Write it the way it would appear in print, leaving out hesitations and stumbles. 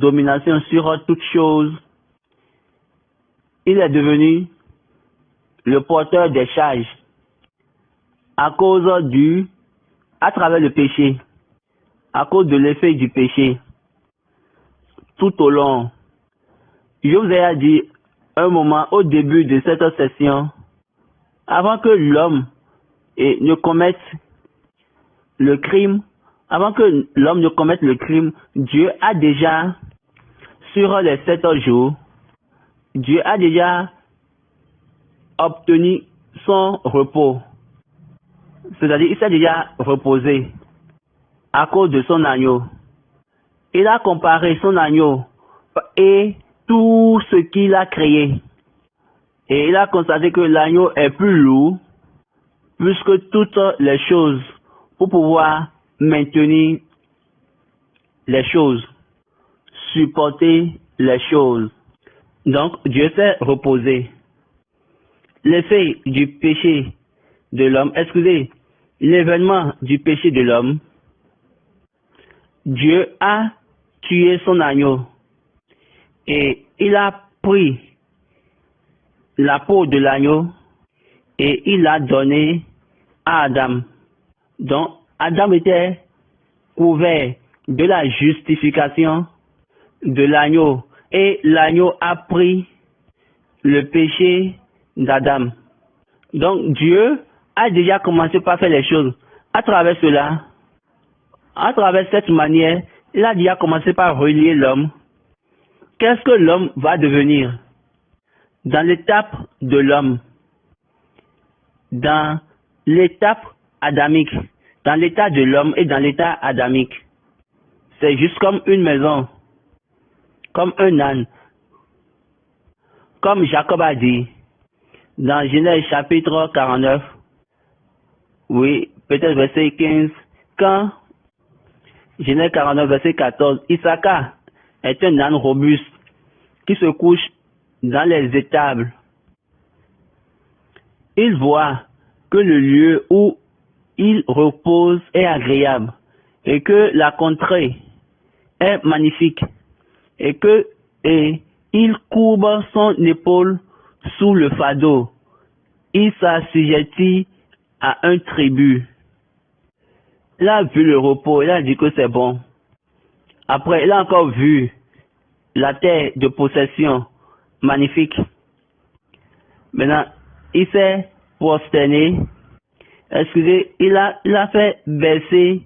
domination sur toute chose, il est devenu le porteur des charges à travers le péché, à cause de l'effet du péché. Tout au long, je vous ai dit un moment au début de cette session, avant que l'homme ne commette le crime, Dieu a déjà, sur les 7 jours, Dieu a déjà obtenu son repos. C'est-à-dire, il s'est déjà reposé à cause de son agneau. Il a comparé son agneau et tout ce qu'il a créé. Et il a constaté que l'agneau est plus lourd plus que toutes les choses pour pouvoir maintenir les choses, supporter les choses. Donc, Dieu s'est reposé. L'effet du péché de l'homme, l'événement du péché de l'homme, Dieu a tué son agneau et il a pris la peau de l'agneau et il l'a donné à Adam. Donc, Adam était couvert de la justification de l'agneau et l'agneau a pris le péché d'Adam. Donc, Dieu a déjà commencé par faire les choses. À travers cela, à travers cette manière, il a déjà commencé par relier l'homme. Qu'est-ce que l'homme va devenir dans l'étape de l'homme, dans l'étape adamique, dans l'état de l'homme et dans l'état adamique? C'est juste comme une maison, comme un âne. Comme Jacob a dit, dans Genèse chapitre 49, oui, peut-être verset 15, quand Genèse 49, verset 14, Issachar est un âne robuste qui se couche dans les étables. Il voit que le lieu où il repose est agréable et que la contrée est magnifique et il courbe son épaule sous le fardeau. Il s'assujettit à un tribut. Il a vu le repos, il a dit que c'est bon. Après, il a encore vu la terre de possession magnifique. Maintenant, il s'est prosterné. Il a fait baisser